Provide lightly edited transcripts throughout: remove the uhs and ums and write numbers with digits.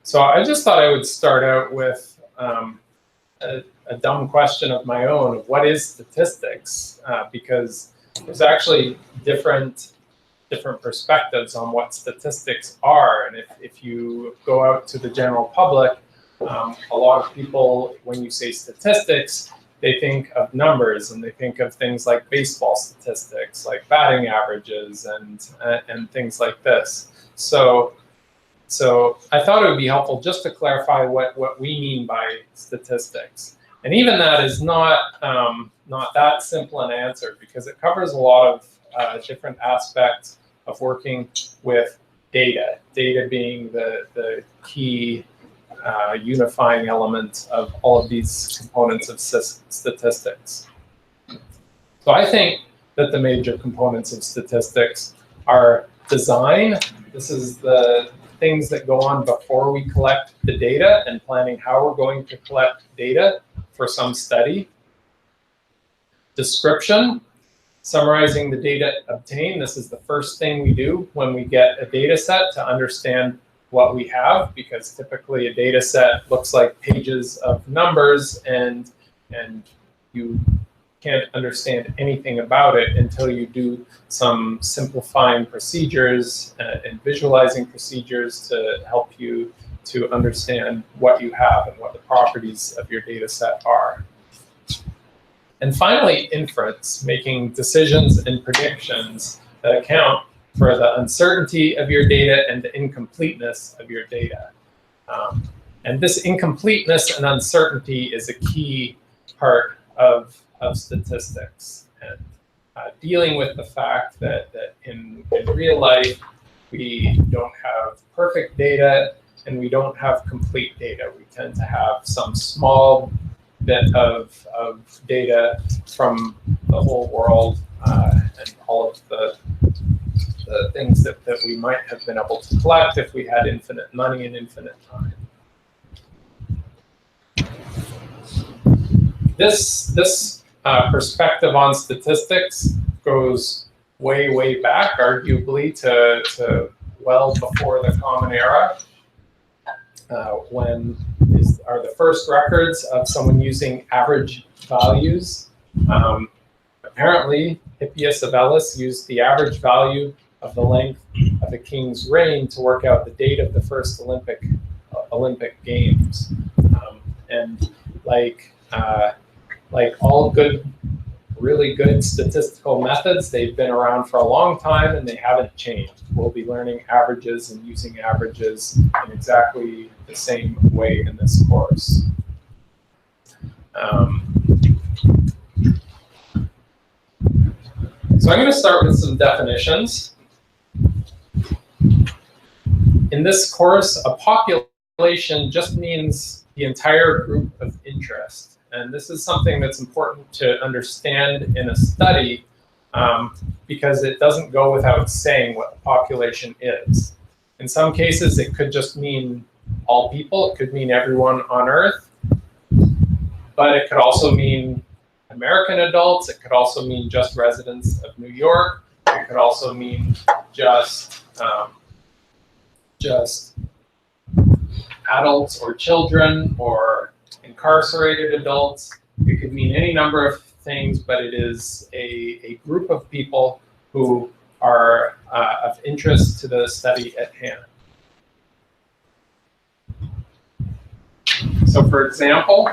So I just thought I would start out with a dumb question of my own of what is statistics, because there's actually different perspectives on what statistics are. And if you go out to the general public, a lot of people, when you say statistics, they think of numbers and they think of things like baseball statistics, like batting averages and things like this. So I thought it would be helpful just to clarify what we mean by statistics. And even that is not that simple an answer, because it covers a lot of different aspects of working with data. Data being the key unifying element of all of these components of statistics. So I think that the major components of statistics are design. This is the things that go on before we collect the data and planning how we're going to collect data for some study. Description, summarizing the data obtained. This is the first thing we do when we get a data set to understand what we have, because typically a data set looks like pages of numbers and you can't understand anything about it until you do some simplifying procedures and visualizing procedures to help you to understand what you have and what the properties of your data set are. And finally, inference, making decisions and predictions that account for the uncertainty of your data and the incompleteness of your data. And this incompleteness and uncertainty is a key part of statistics, and dealing with the fact that in real life, we don't have perfect data and we don't have complete data. We tend to have some small bit of data from the whole world and all of the things that we might have been able to collect if we had infinite money and infinite time. This perspective on statistics goes way back, arguably to well before the Common Era, when are the first records of someone using average values. Apparently, Hippias of Elis used the average value of the length of the king's reign to work out the date of the first Olympic Games. And like all really good statistical methods, they've been around for a long time and they haven't changed. We'll be learning averages and using averages in exactly the same way in this course. So I'm going to start with some definitions. In this course, a population just means the entire group of interest. And this is something that's important to understand in a study because it doesn't go without saying what the population is. In some cases, it could just mean all people. It could mean everyone on Earth. But it could also mean American adults. It could also mean just residents of New York. It could also mean just adults or children or incarcerated adults. It could mean any number of things, but it is a group of people who are of interest to the study at hand. So for example,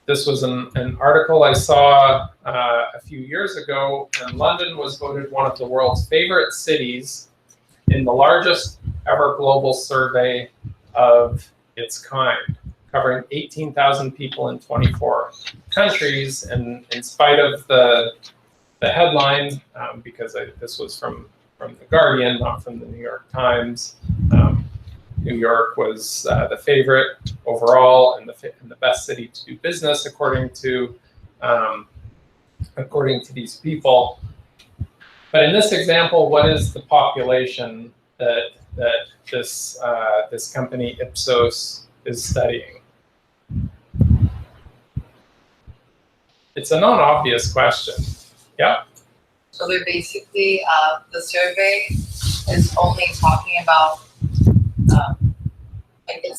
this was an article I saw a few years ago, and London was voted one of the world's favorite cities in the largest ever global survey of its kind, covering 18,000 people in 24 countries. And in spite of the headline, because this was from The Guardian, not from the New York Times, New York was the favorite overall and the best city to do business according to these people. But in this example, what is the population that this company Ipsos is studying? It's a non-obvious question. Yeah. So they're basically the survey is only talking about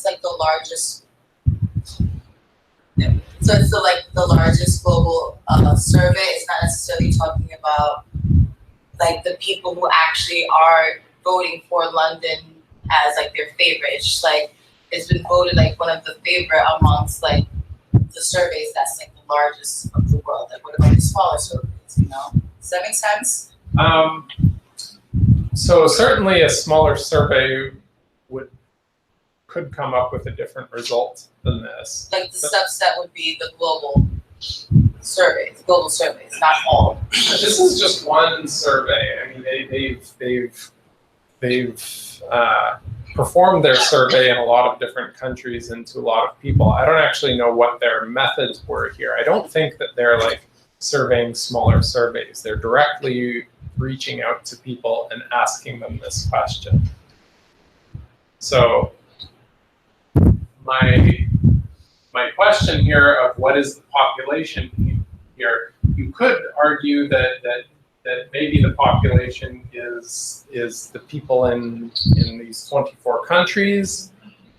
it's like the largest. Yeah. So it's the largest global survey. It's not necessarily talking about like the people who actually are voting for London as like their favorite. It's just like it's been voted like one of the favorite amongst like the surveys that's like the largest of the world. Like what about the smaller surveys? You know, does that make sense? So certainly a smaller survey could come up with a different result than this. Like the subset would be the global surveys, not all. This is just one survey. I mean, they've performed their survey in a lot of different countries and to a lot of people. I don't actually know what their methods were here. I don't think that they're like surveying smaller surveys. They're directly reaching out to people and asking them this question. So my question here of what is the population here, you could argue that maybe the population is the people in these 24 countries.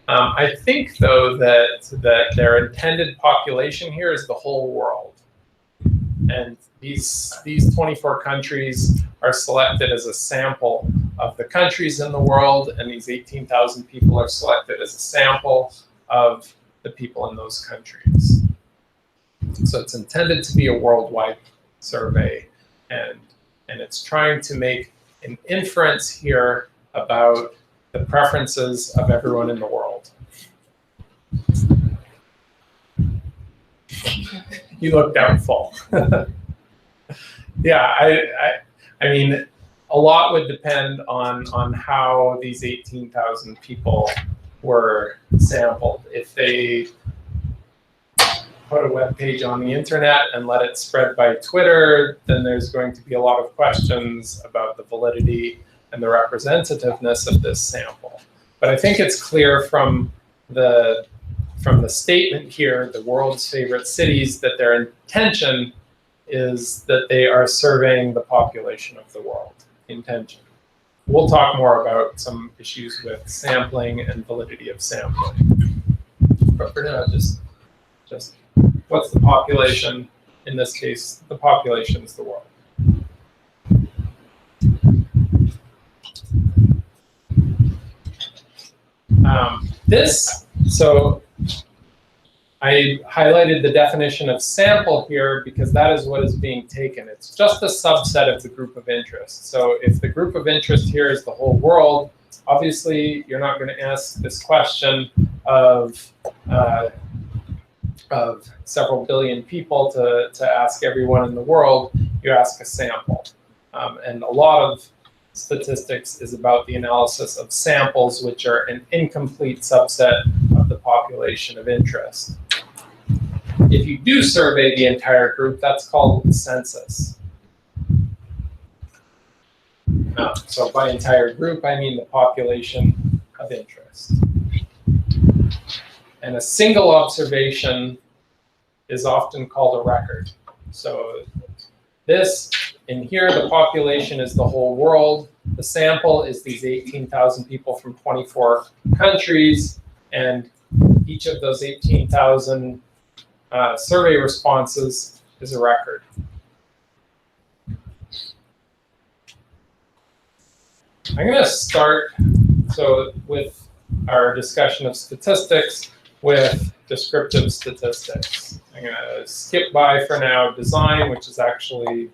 I think though that their intended population here is the whole world, and these 24 countries are selected as a sample of the countries in the world, and these 18,000 people are selected as a sample of the people in those countries. So it's intended to be a worldwide survey, and it's trying to make an inference here about the preferences of everyone in the world. You look doubtful. Yeah, I mean, a lot would depend on how these 18,000 people were sampled. If they put a web page on the internet and let it spread by Twitter, then there's going to be a lot of questions about the validity and the representativeness of this sample. But I think it's clear from the statement here, the world's favorite cities, that their intention is that they are surveying the population of the world. Intention. We'll talk more about some issues with sampling and validity of sampling. But for now, just what's the population? In this case, the population is the world. So I highlighted the definition of sample here because that is what is being taken. It's just a subset of the group of interest. So if the group of interest here is the whole world, obviously you're not going to ask this question of several billion people to ask everyone in the world. You ask a sample. And a lot of statistics is about the analysis of samples, which are an incomplete subset of the population of interest. If you do survey the entire group, that's called a census. So by entire group, I mean the population of interest. And a single observation is often called a record. So this, in here, the population is the whole world. The sample is these 18,000 people from 24 countries, and each of those 18,000 survey responses is a record. I'm going to start with our discussion of statistics with descriptive statistics. I'm going to skip by for now design, which is actually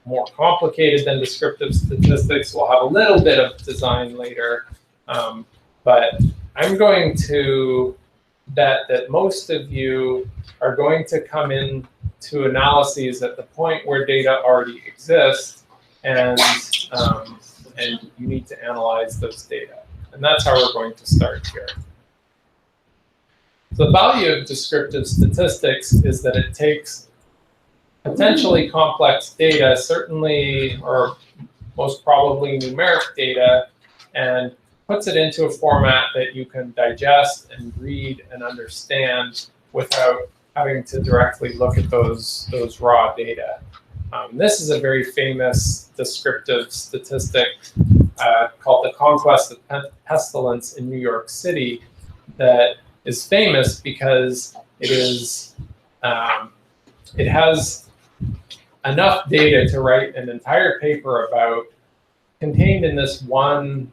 more complicated than descriptive statistics. We'll have a little bit of design later, but I'm going to bet that most of you are going to come in to analyses at the point where data already exists, and you need to analyze those data. And that's how we're going to start here. The value of descriptive statistics is that it takes potentially complex data, certainly or most probably numeric data, and puts it into a format that you can digest and read and understand without having to directly look at those raw data. This is a very famous descriptive statistic called the conquest of pestilence in New York City, that is famous because it has enough data to write an entire paper about, contained in this one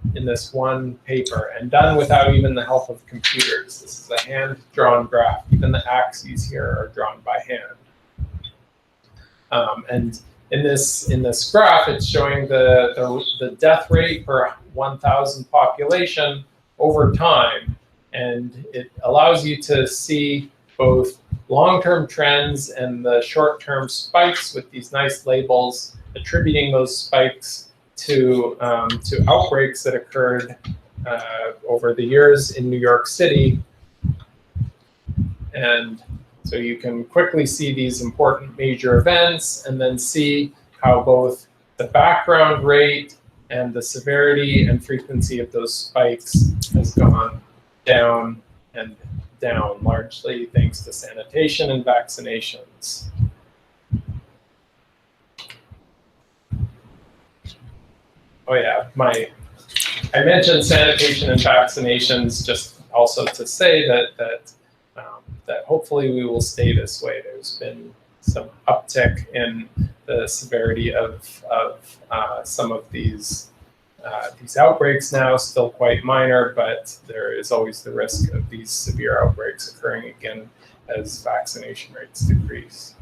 paper, and done without even the help of computers. This is a hand-drawn graph. Even the axes here are drawn by hand. And in this graph, it's showing the death rate per 1,000 population over time, and it allows you to see both long-term trends and the short-term spikes with these nice labels, attributing those spikes to outbreaks that occurred over the years in New York City. And so you can quickly see these important major events and then see how both the background rate and the severity and frequency of those spikes has gone down and down, largely thanks to sanitation and vaccinations. Oh yeah, I mentioned sanitation and vaccinations just also to say that hopefully we will stay this way. There's been some uptick in the severity of some of these outbreaks now, still quite minor, but there is always the risk of these severe outbreaks occurring again as vaccination rates decrease.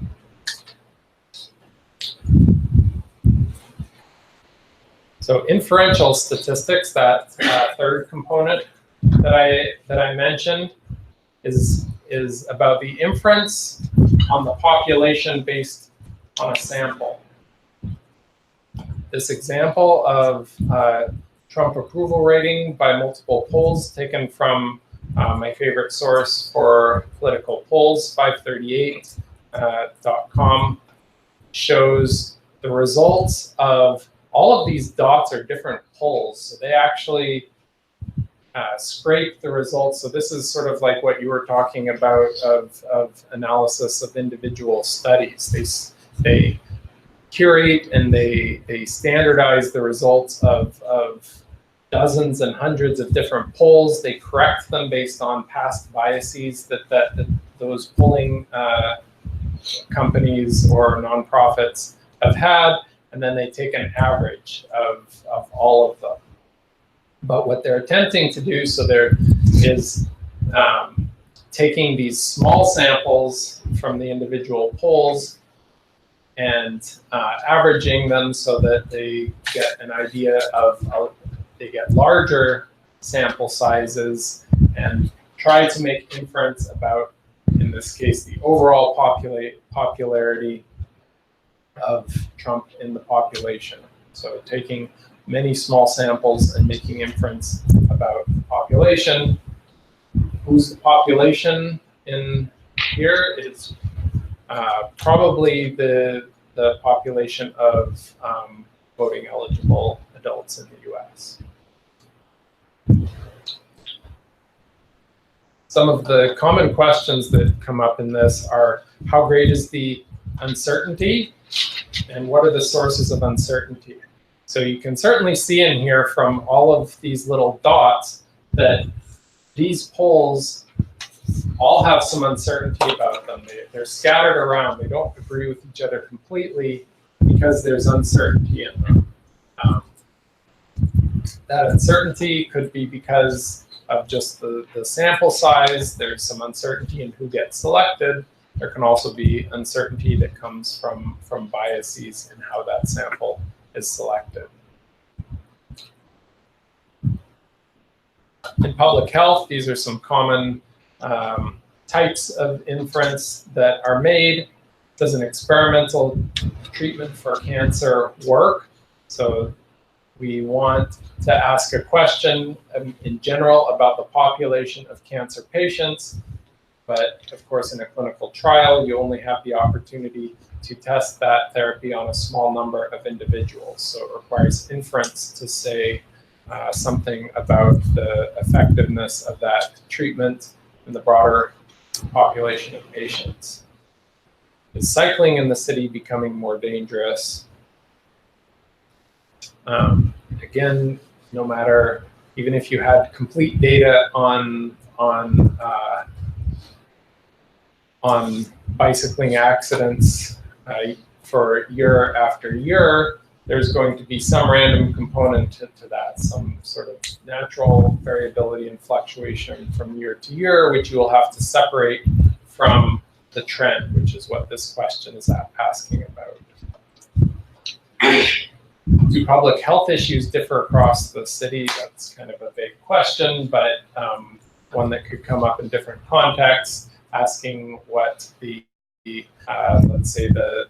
So inferential statistics, that third component that I mentioned, is about the inference on the population based on a sample. This example of Trump approval rating by multiple polls taken from my favorite source for political polls, 538.com, shows the results of all of these dots are different polls. So they actually scrape the results. So this is sort of like what you were talking about of analysis of individual studies. They curate and they standardize the results of dozens and hundreds of different polls. They correct them based on past biases that those polling companies or nonprofits have had, and then they take an average of all of them. But what they're attempting to do, so there is taking these small samples from the individual polls and averaging them so that they get an idea of, they get larger sample sizes and try to make inference about, in this case, the overall popularity of Trump in the population. So taking many small samples and making inference about the population. Who's the population in here? It's probably the population of voting eligible adults in the US. Some of the common questions that come up in this are, how great is the uncertainty? And what are the sources of uncertainty? So you can certainly see in here from all of these little dots that these polls all have some uncertainty about them. They're scattered around. They don't agree with each other completely because there's uncertainty in them. That uncertainty could be because of just the sample size. There's some uncertainty in who gets selected. There can also be uncertainty that comes from biases in how that sample is selected. In public health, these are some common types of inference that are made. Does an experimental treatment for cancer work? So we want to ask a question in general about the population of cancer patients. But of course, in a clinical trial, you only have the opportunity to test that therapy on a small number of individuals. So it requires inference to say something about the effectiveness of that treatment in the broader population of patients. Is cycling in the city becoming more dangerous? Again, no matter even if you had complete data on bicycling accidents for year after year, there's going to be some random component to that, some sort of natural variability and fluctuation from year to year, which you will have to separate from the trend, which is what this question is asking about. Do public health issues differ across the city? That's kind of a big question, but one that could come up in different contexts, asking what the let's say the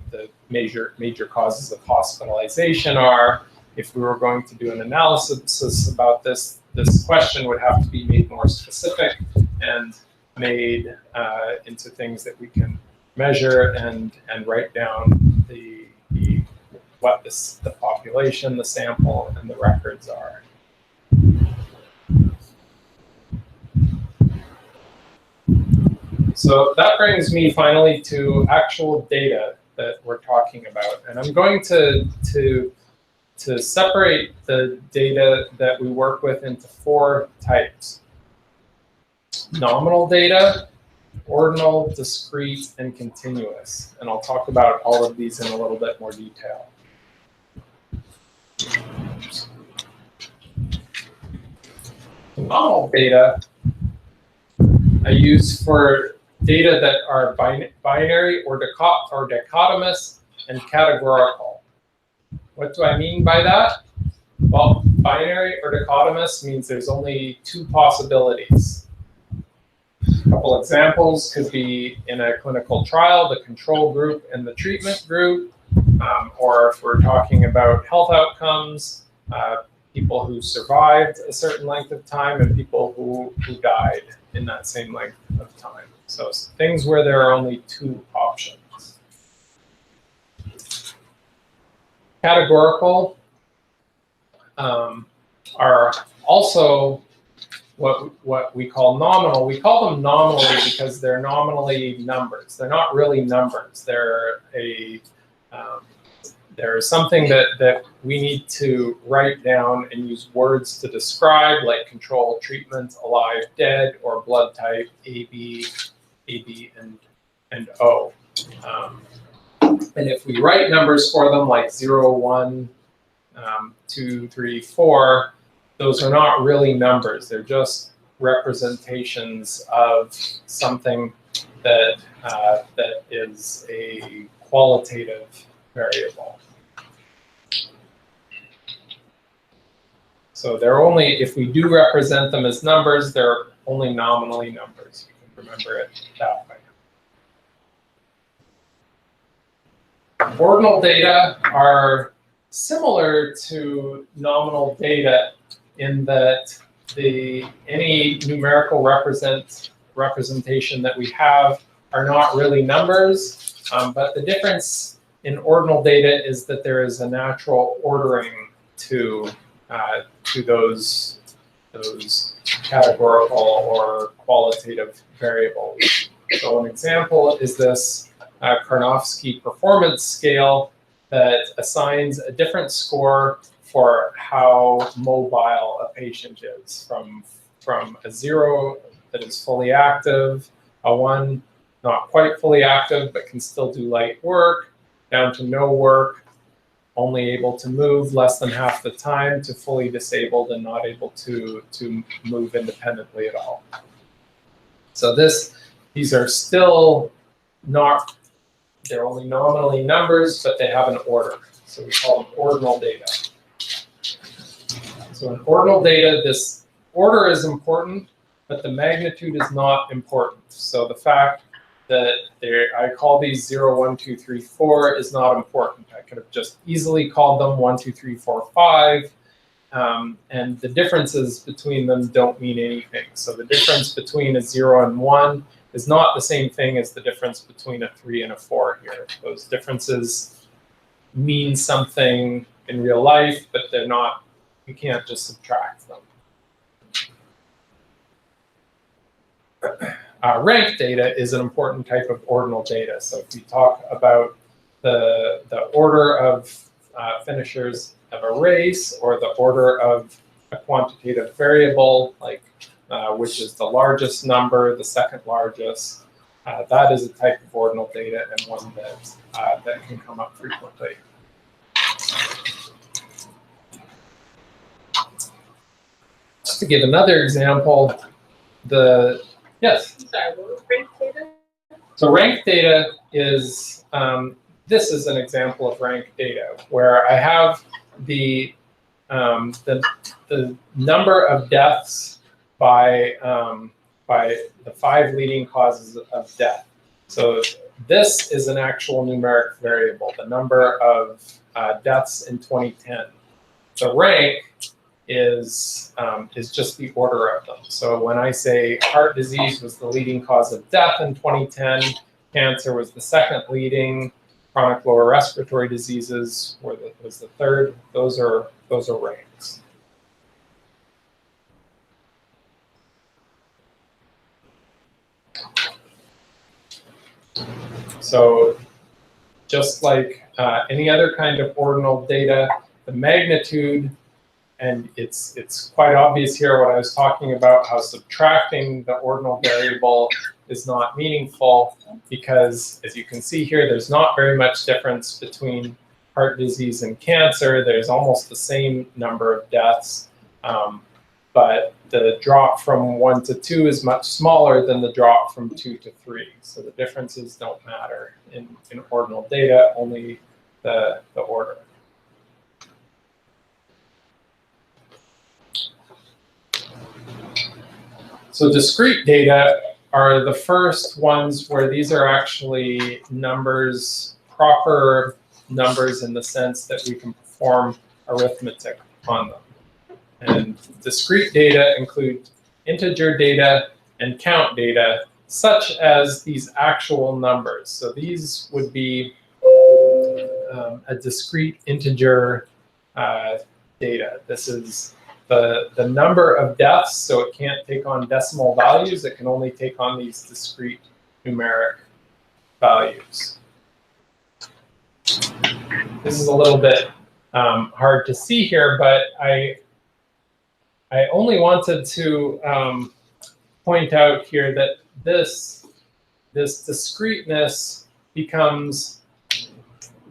major causes of hospitalization are. If we were going to do an analysis about this question would have to be made more specific and made into things that we can measure and write down what the population, the sample, and the records are. So that brings me finally to actual data that we're talking about. And I'm going to separate the data that we work with into 4 types: nominal data, ordinal, discrete, and continuous. And I'll talk about all of these in a little bit more detail. Nominal data I use for data that are binary or dichotomous and categorical. What do I mean by that? Well, binary or dichotomous means there's only 2 possibilities. A couple examples could be in a clinical trial, the control group and the treatment group, or if we're talking about health outcomes, people who survived a certain length of time and people who died in that same length of time. So things where there are only 2 options. Categorical are also what we call nominal. We call them nominally because they're nominally numbers. They're not really numbers. They're something that we need to write down and use words to describe, like control, treatment, alive, dead, or blood type, AB, and O. And if we write numbers for them, like 0, 1, 2, 3, 4, those are not really numbers. They're just representations of something that is a qualitative variable. So they're only, if we do represent them as numbers, they're only nominally numbers. You can remember it that way. Ordinal data are similar to nominal data in that any numerical representation that we have are not really numbers, but the difference in ordinal data is that there is a natural ordering to those categorical or qualitative variables. So an example is this Karnofsky performance scale that assigns a different score for how mobile a patient is, from a 0 that is fully active, a 1 not quite fully active but can still do light work, down to no work, only able to move less than half the time, to fully disabled and not able to move independently at all. So these are still not, they're only nominally numbers, but they have an order. So we call them ordinal data. So in ordinal data, this order is important, but the magnitude is not important. So the fact that I call these 0, 1, 2, 3, 4 is not important. I could have just easily called them 1, 2, 3, 4, 5. And the differences between them don't mean anything. So the difference between a 0 and 1 is not the same thing as the difference between a 3 and a 4 here. Those differences mean something in real life, but they're not, you can't just subtract them. Rank data is an important type of ordinal data. So if we talk about the order of finishers of a race, or the order of a quantitative variable, like which is the largest number, the second largest. That is a type of ordinal data and one that can come up frequently. Just to give another example, yes? Sorry, what was ranked data? So ranked data is, this is an example of ranked data where I have the number of deaths by the 5 leading causes of death. So this is an actual numeric variable, the number of deaths in 2010. The rank is just the order of them. So when I say heart disease was the leading cause of death in 2010, cancer was the second leading, chronic lower respiratory diseases was the third. Those are ranks. So just like any other kind of ordinal data, the magnitude, and it's quite obvious here what I was talking about, how subtracting the ordinal variable is not meaningful, because as you can see here, there's not very much difference between heart disease and cancer. There's almost the same number of deaths, but the drop from 1 to 2 is much smaller than the drop from 2 to 3. So the differences don't matter in ordinal data, only the order. So discrete data are the first ones where these are actually numbers, proper numbers in the sense that we can perform arithmetic on them. And discrete data include integer data and count data, such as these actual numbers. So these would be a discrete integer data. This is the number of deaths, so it can't take on decimal values. It can only take on these discrete numeric values. This is a little bit hard to see here, but I only wanted to point out here that this discreteness becomes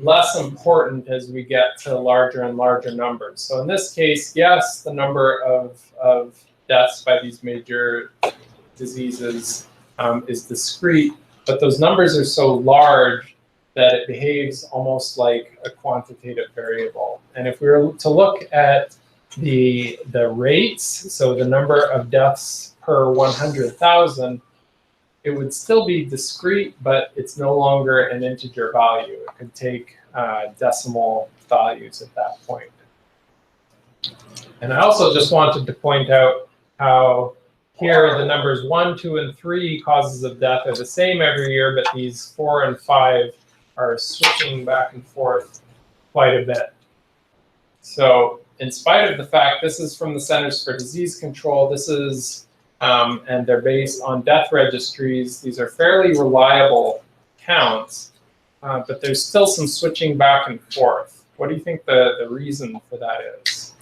less important as we get to larger and larger numbers. So in this case, yes, the number of deaths by these major diseases is discrete, but those numbers are so large that it behaves almost like a quantitative variable. And if we were to look at the rates, so the number of deaths per 100,000, it would still be discrete, but it's no longer an integer value. It could take decimal values at that point. And I also just wanted to point out how here the numbers 1, 2, and 3 causes of death are the same every year, but these 4 and 5 are switching back and forth quite a bit. So in spite of the fact this is from the Centers for Disease Control, this is and they're based on death registries. These are fairly reliable counts, but there's still some switching back and forth. What do you think the reason for that is?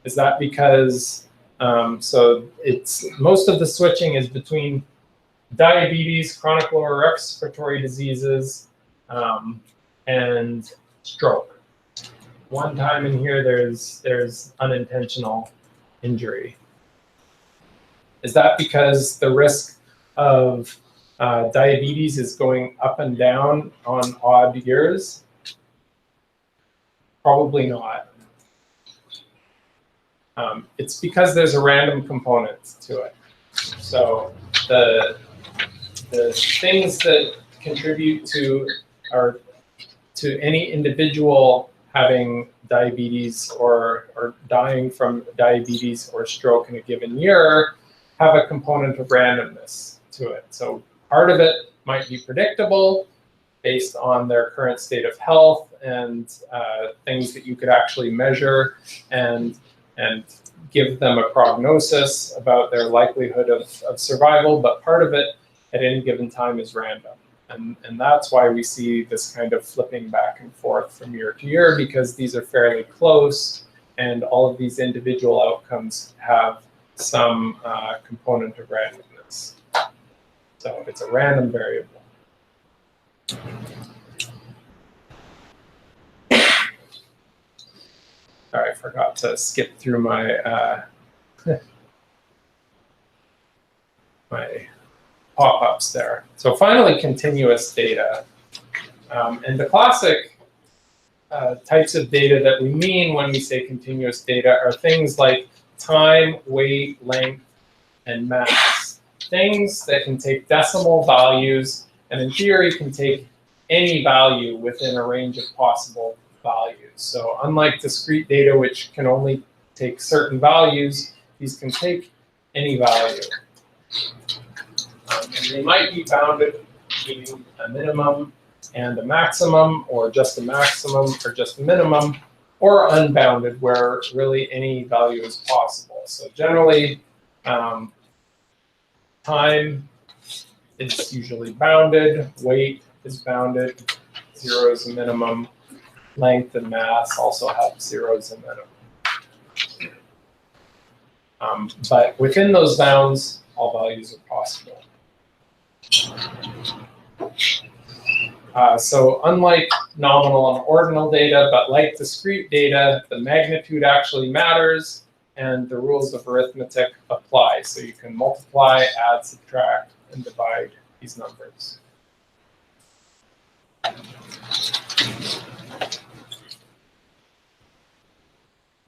Is that because, so it's most of the switching is between diabetes, chronic lower respiratory diseases, and stroke. One time in here, there's unintentional injury. Is that because the risk of diabetes is going up and down on odd years? Probably not. It's because there's a random component to it. So the things that contribute to any individual having diabetes or dying from diabetes or stroke in a given year have a component of randomness to it. So part of it might be predictable based on their current state of health and things that you could actually measure and give them a prognosis about their likelihood of survival, but part of it at any given time is random. And that's why we see this kind of flipping back and forth from year to year, because these are fairly close and all of these individual outcomes have some component of randomness. So it's a random variable. Sorry, I forgot to skip through my my pop-ups there. So finally, continuous data. And the classic types of data that we mean when we say continuous data are things like time, weight, length, and mass. Things that can take decimal values and in theory can take any value within a range of possible values. So unlike discrete data, which can only take certain values, these can take any value. And they might be bounded, meaning a minimum and a maximum, or just a maximum or just a minimum, or unbounded, where really any value is possible. So generally, time is usually bounded, weight is bounded, 0 is a minimum, length and mass also have 0 as a minimum. But within those bounds, all values are possible. So unlike nominal and ordinal data, but like discrete data, the magnitude actually matters and the rules of arithmetic apply. So you can multiply, add, subtract, and divide these numbers. I'm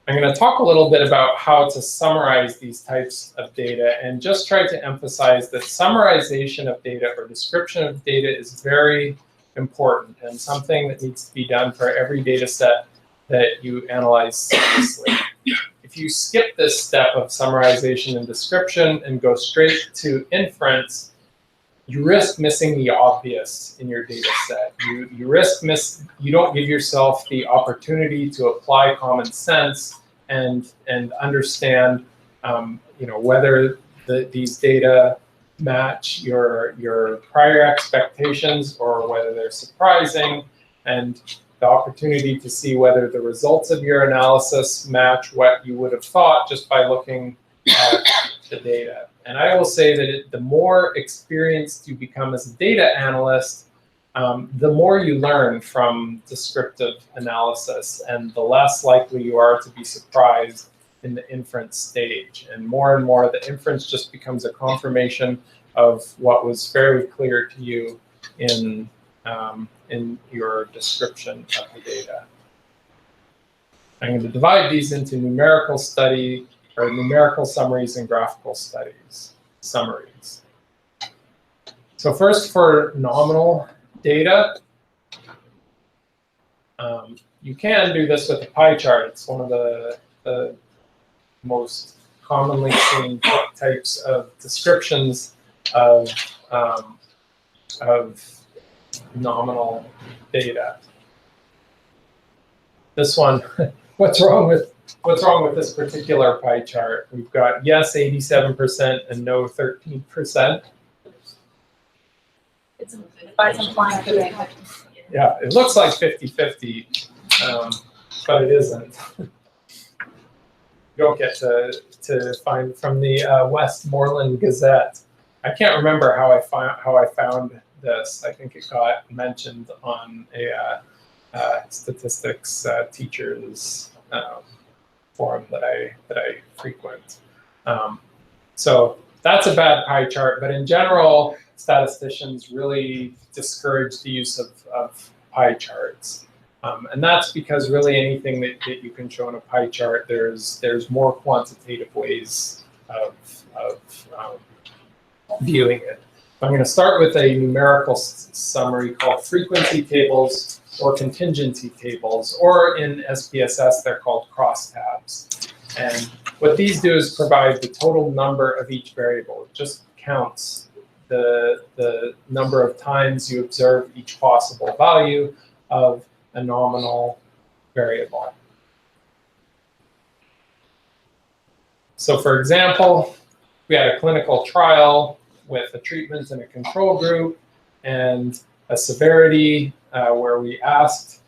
going to talk a little bit about how to summarize these types of data and just try to emphasize that summarization of data or description of data is very important and something that needs to be done for every data set that you analyze seriously. If you skip this step of summarization and description and go straight to inference, you risk missing the obvious in your data set. You risk you don't give yourself the opportunity to apply common sense and understand whether these data match your prior expectations or whether they're surprising, and the opportunity to see whether the results of your analysis match what you would have thought just by looking at the data. And I will say that the more experienced you become as a data analyst, the more you learn from descriptive analysis, and the less likely you are to be surprised in the inference stage. And more, the inference just becomes a confirmation of what was very clear to you in your description of the data. I'm going to divide these into numerical study, or numerical summaries and graphical summaries. So first, for nominal data, you can do this with a pie chart. It's one of the most commonly seen types of descriptions of nominal data. This one, what's wrong with this particular pie chart? We've got yes 87% and no 13%. It's implying 50-50. Yeah, it looks like 50-50, but it isn't. You don't get to find from the Westmoreland Gazette. I can't remember how I found this. I think it got mentioned on a statistics teachers forum that I frequent. So that's a bad pie chart, but in general, statisticians really discourage the use of pie charts. And that's because really anything that you can show in a pie chart, there's more quantitative ways of viewing it. I'm going to start with a numerical summary called frequency tables or contingency tables, or in SPSS, they're called crosstabs. And what these do is provide the total number of each variable. It just counts the number of times you observe each possible value of a nominal variable. So for example, we had a clinical trial with a treatment and a control group and a severity where we asked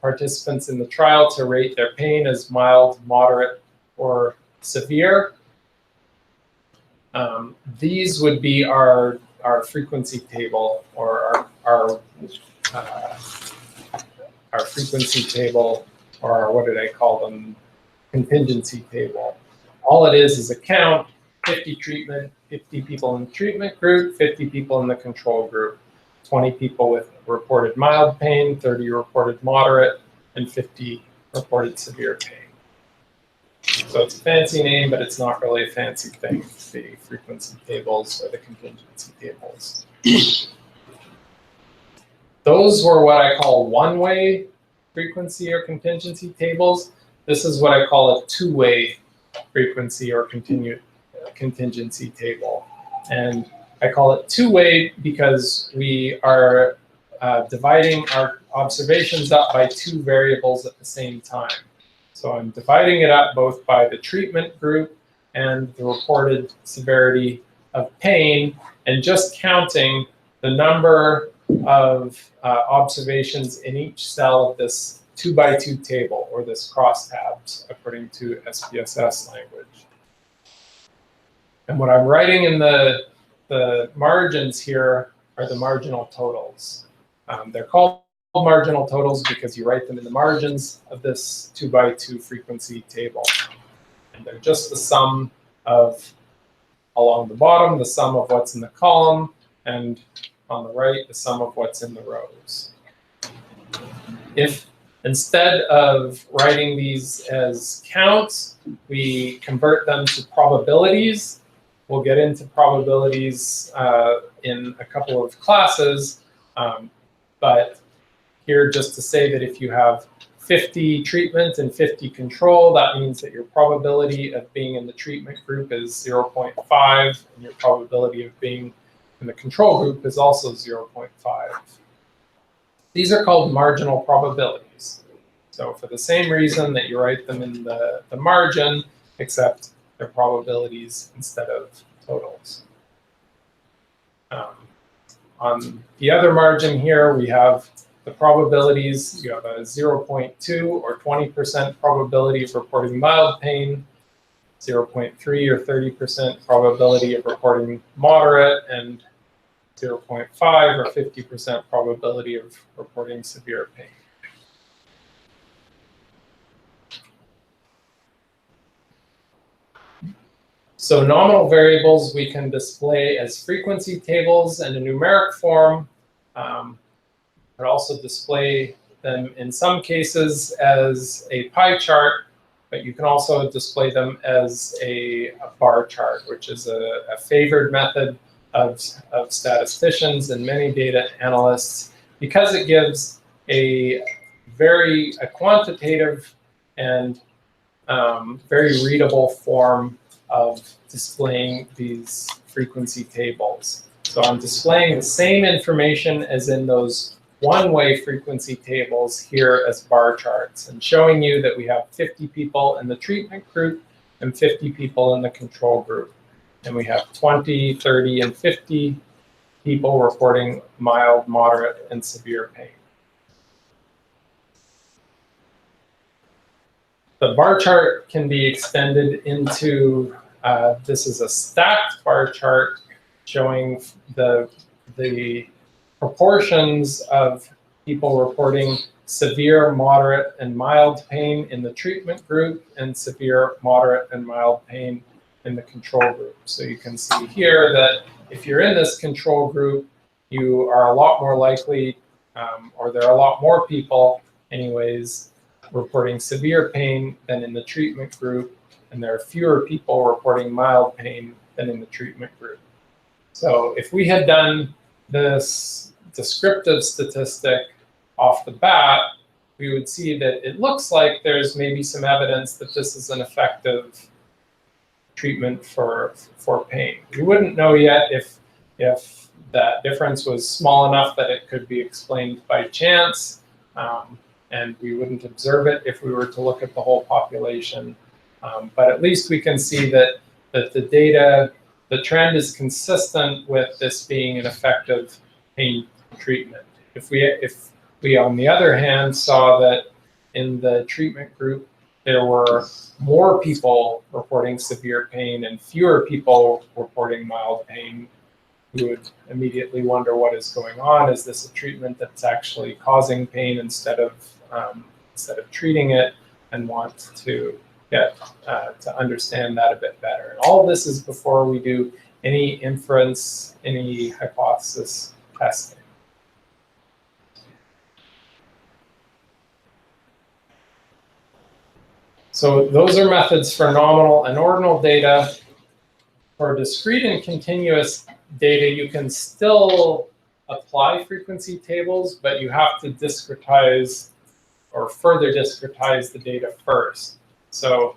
participants in the trial to rate their pain as mild, moderate, or severe. These would be our frequency table, or our frequency table, or what did I call them? Contingency table. All it is a count: 50 treatment, 50 people in the treatment group, 50 people in the control group, 20 people with reported mild pain, 30 reported moderate, and 50 reported severe pain. So it's a fancy name, but it's not really a fancy thing, the frequency tables or the contingency tables. Those were what I call one-way frequency or contingency tables. This is what I call a two-way frequency or contingency table. And I call it two-way because we are dividing our observations up by two variables at the same time. So I'm dividing it up both by the treatment group and the reported severity of pain, and just counting the number of observations in each cell of this 2x2 table, or this crosstabs, according to SPSS language. And what I'm writing in the margins here are the marginal totals. They're called marginal totals because you write them in the margins of this 2x2 frequency table. And they're just the sum of, along the bottom, the sum of what's in the column, and on the right, the sum of what's in the rows. If instead of writing these as counts, we convert them to probabilities. We'll get into probabilities in a couple of classes, but here just to say that if you have 50 treatment and 50 control, that means that your probability of being in the treatment group is 0.5, and your probability of being in the control group is also 0.5. These are called marginal probabilities. So for the same reason that you write them in the margin, except they're probabilities instead of totals. On the other margin here, we have the probabilities. You have a 0.2 or 20% probability of reporting mild pain, 0.3 or 30% probability of reporting moderate, and 0.5 or 50% probability of reporting severe pain. So nominal variables we can display as frequency tables in a numeric form. But also display them in some cases as a pie chart, but you can also display them as a bar chart, which is a favored method of statisticians and many data analysts, because it gives a quantitative and very readable form of displaying these frequency tables. So I'm displaying the same information as in those one-way frequency tables here as bar charts, and showing you that we have 50 people in the treatment group and 50 people in the control group. And we have 20, 30, and 50 people reporting mild, moderate, and severe pain. The bar chart can be extended into, this is a stacked bar chart showing the proportions of people reporting severe, moderate, and mild pain in the treatment group, and severe, moderate, and mild pain in the control group. So you can see here that if you're in this control group, you are a lot more likely, or there are a lot more people anyways, reporting severe pain than in the treatment group, and there are fewer people reporting mild pain than in the treatment group. So if we had done this descriptive statistic off the bat, we would see that it looks like there's maybe some evidence that this is an effective treatment for pain. We wouldn't know yet if that difference was small enough that it could be explained by chance, and we wouldn't observe it if we were to look at the whole population. But at least we can see that the data, the trend is consistent with this being an effective pain treatment. If we, on the other hand, saw that in the treatment group, there were more people reporting severe pain and fewer people reporting mild pain, we would immediately wonder what is going on. Is this a treatment that's actually causing pain instead of treating it, and want to get to understand that a bit better. And all of this is before we do any inference, any hypothesis testing. So those are methods for nominal and ordinal data. For discrete and continuous data, you can still apply frequency tables, but you have to discretize or further discretize the data first. So,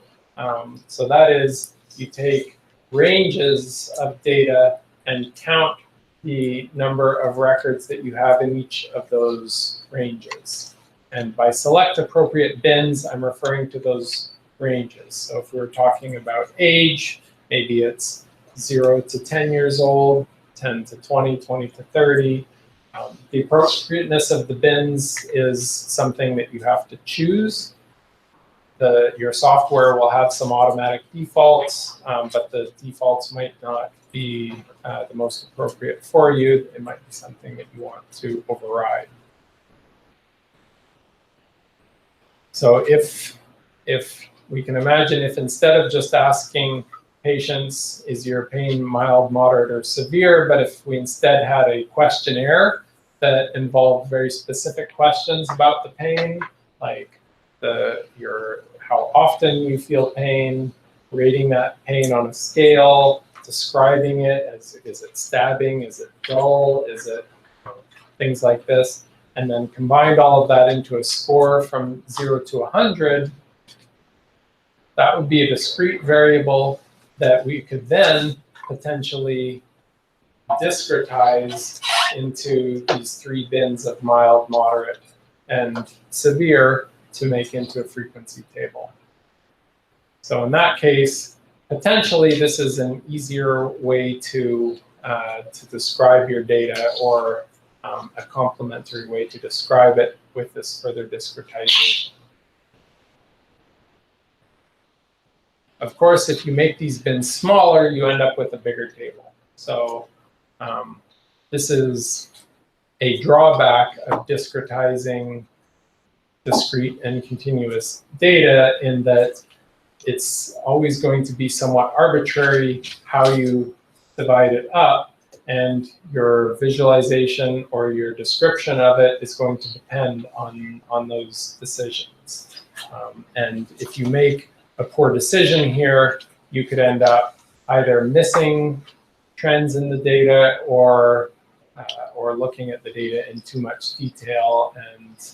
so that is, you take ranges of data and count the number of records that you have in each of those ranges. And by select appropriate bins, I'm referring to those ranges. So if we're talking about age, maybe it's 0 to 10 years old, 10 to 20, 20 to 30. The appropriateness of the bins is something that you have to choose. Your software will have some automatic defaults, but the defaults might not be the most appropriate for you. It might be something that you want to override. So if we can imagine, if instead of just asking patients, is your pain mild, moderate, or severe, but if we instead had a questionnaire that involved very specific questions about the pain, like how often you feel pain, rating that pain on a scale, describing it, is it stabbing, is it dull, is it things like this, and then combined all of that into a score from 0 to 100, that would be a discrete variable that we could then potentially discretize into these 3 bins of mild, moderate, and severe to make into a frequency table. So in that case, potentially this is an easier way to describe your data, or a complementary way to describe it with this further discretization. Of course, if you make these bins smaller, you end up with a bigger table. So this is a drawback of discretizing discrete and continuous data, in that it's always going to be somewhat arbitrary how you divide it up, and your visualization or your description of it is going to depend on those decisions. And if you make a poor decision here, you could end up either missing trends in the data, or looking at the data in too much detail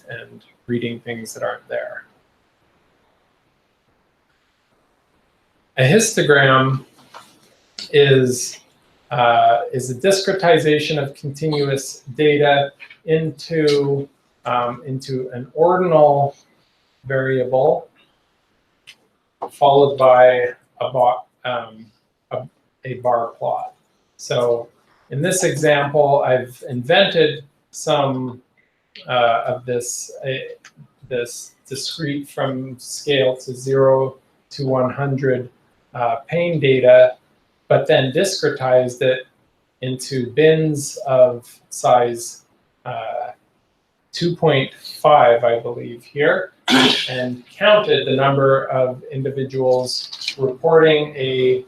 and reading things that aren't there. A histogram is a discretization of continuous data into an ordinal variable, followed by a bar plot. So in this example, I've invented some of this discrete from scale to 0 to 100 pain data, but then discretized it into bins of size 2.5, I believe here, and counted the number of individuals reporting a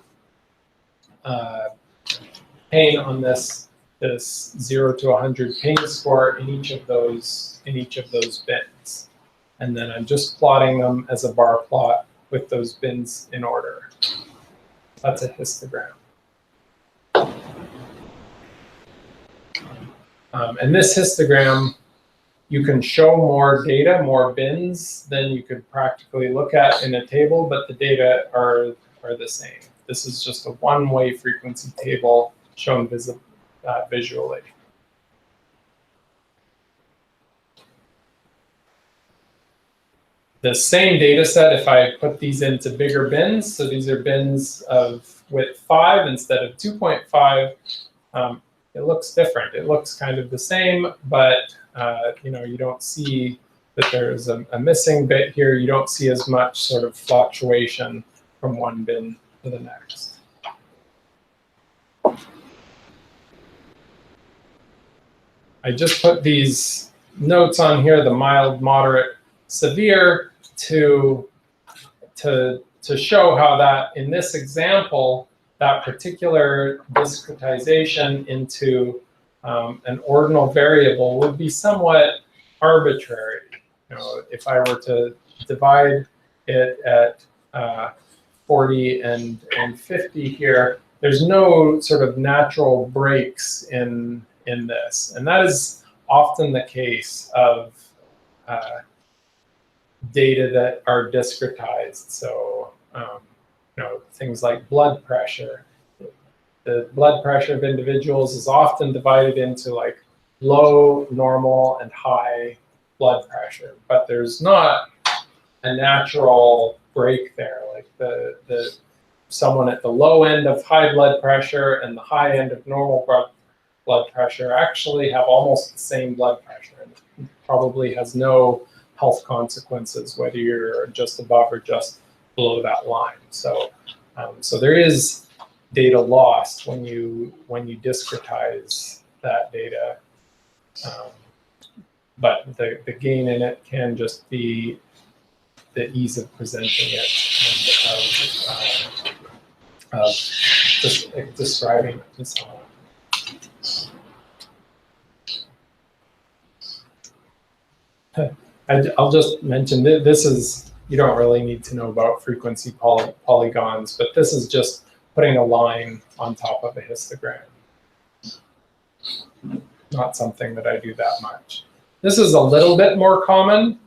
pain on this 0 to 100 pain score in each of those bins. And then I'm just plotting them as a bar plot with those bins in order. That's a histogram. And this histogram, you can show more data, more bins than you could practically look at in a table, but the data are the same. This is just a one-way frequency table shown visually. The same data set, if I put these into bigger bins, so these are bins of width 5 instead of 2.5, it looks different. It looks kind of the same, but you don't see that there's a missing bit here. You don't see as much sort of fluctuation from one bin to the next. I just put these notes on here, the mild, moderate, severe, to show how that, in this example, that particular discretization into an ordinal variable would be somewhat arbitrary. You know, if I were to divide it at 40 and 50 here, there's no sort of natural breaks in this. And that is often the case of data that are discretized. So, you know, things like blood pressure. The blood pressure of individuals is often divided into like low, normal, and high blood pressure. But there's not a natural break there. Like the someone at the low end of high blood pressure and the high end of normal blood pressure actually have almost the same blood pressure, and it probably has no health consequences whether you're just above or just below that line. So, so there is data lost when you discretize that data, but the gain in it can just be the ease of presenting it and of just describing it and so on. I'll just mention that this is, you don't really need to know about frequency polygons, but this is just putting a line on top of a histogram. Not something that I do that much. This is a little bit more common.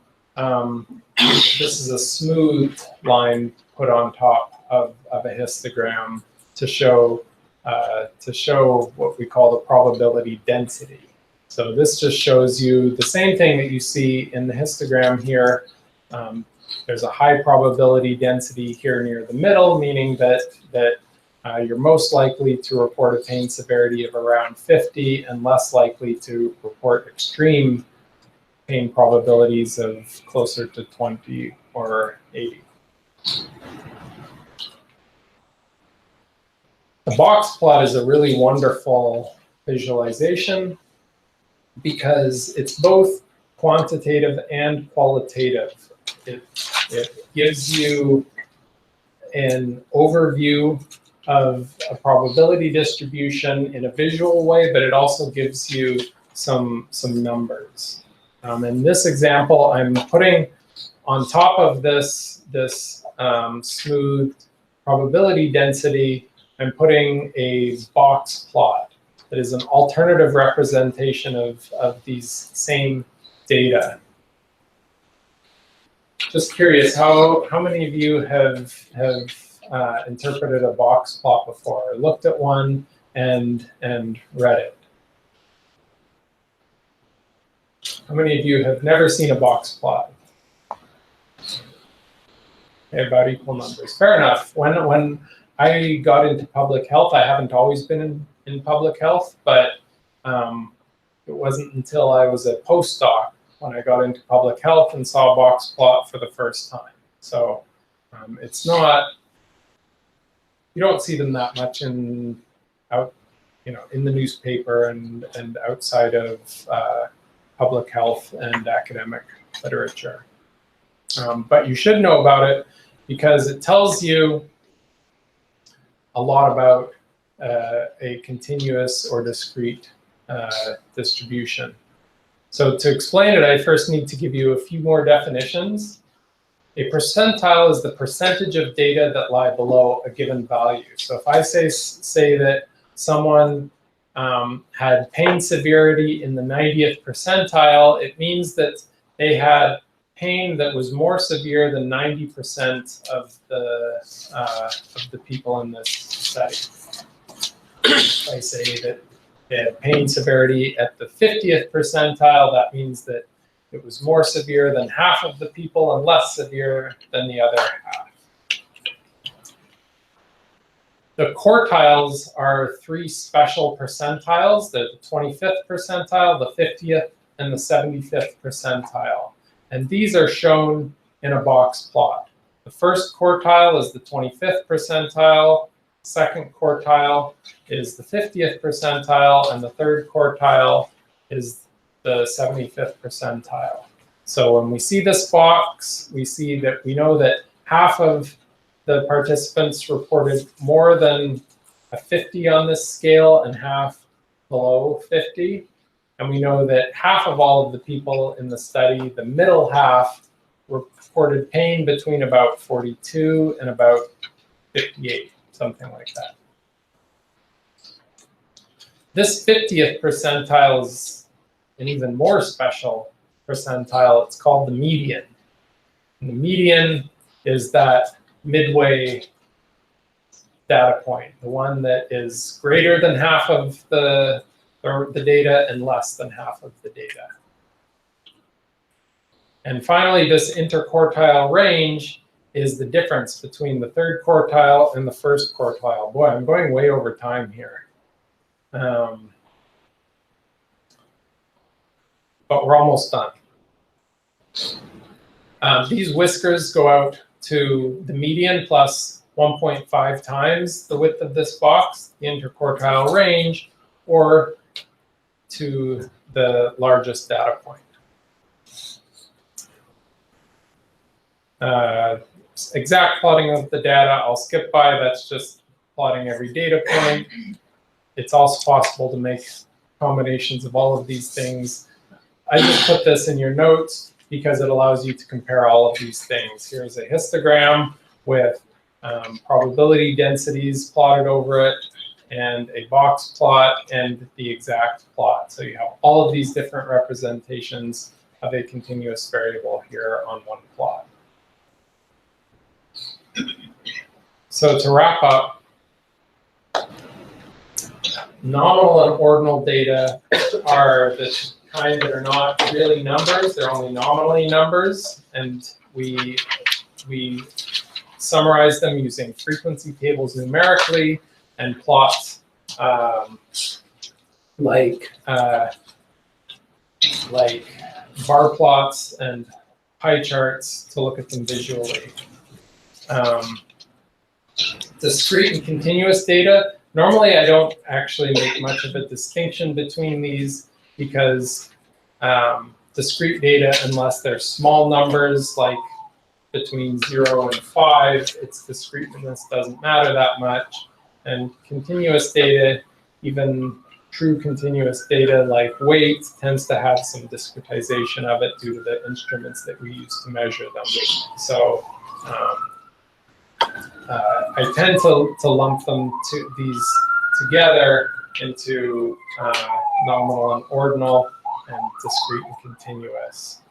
This is a smooth line put on top of a histogram to show what we call the probability density. So this just shows you the same thing that you see in the histogram here. There's a high probability density here near the middle, meaning that you're most likely to report a pain severity of around 50 and less likely to report extreme pain probabilities of closer to 20 or 80. The box plot is a really wonderful visualization because it's both quantitative and qualitative. It gives you an overview of a probability distribution in a visual way, but it also gives you some numbers. In this example, I'm putting on top of this smooth probability density, I'm putting a box plot that is an alternative representation of these same data. Just curious, how many of you have interpreted a box plot before, or looked at one and read it? How many of you have never seen a box plot? Okay, about equal numbers. Fair enough. When I got into public health, I haven't always been in public health, but it wasn't until I was a postdoc when I got into public health and saw a box plot for the first time. So it's not, you don't see them that much in the newspaper and outside of public health and academic literature. But you should know about it because it tells you a lot about a continuous or discrete distribution. So to explain it, I first need to give you a few more definitions. A percentile is the percentage of data that lie below a given value. So if I say that someone had pain severity in the 90th percentile, it means that they had pain that was more severe than 90% of the people in this study. If I say that they had pain severity at the 50th percentile, that means that it was more severe than half of the people and less severe than the other half. The quartiles are 3 special percentiles. They're the 25th percentile, the 50th, and the 75th percentile. And these are shown in a box plot. The first quartile is the 25th percentile, second quartile is the 50th percentile, and the third quartile is the 75th percentile. So when we see this box, we see that we know that half of the participants reported more than a 50 on this scale and half below 50. And we know that half of all of the people in the study, the middle half, reported pain between about 42 and about 58, something like that. This 50th percentile is an even more special percentile. It's called the median. And the median is that midway data point, the one that is greater than half of the data and less than half of the data. And finally, this interquartile range is the difference between the third quartile and the first quartile. Boy, I'm going way over time here. But we're almost done. These whiskers go out to the median plus 1.5 times the width of this box, the interquartile range, or to the largest data point. Exact plotting of the data, I'll skip by. That's just plotting every data point. It's also possible to make combinations of all of these things. I just put this in your notes because it allows you to compare all of these things. Here's a histogram with probability densities plotted over it, and a box plot, and the exact plot. So you have all of these different representations of a continuous variable here on one plot. So to wrap up, nominal and ordinal data are the kind that are not really numbers, they're only nominally numbers, and we summarize them using frequency tables numerically and plots like bar plots and pie charts to look at them visually. Discrete and continuous data, normally I don't actually make much of a distinction between these because discrete data, unless they're small numbers like between 0 and 5, its discreteness doesn't matter that much. And continuous data, even true continuous data like weight, tends to have some discretization of it due to the instruments that we use to measure them. So I tend to lump them these together into nominal and ordinal and discrete and continuous.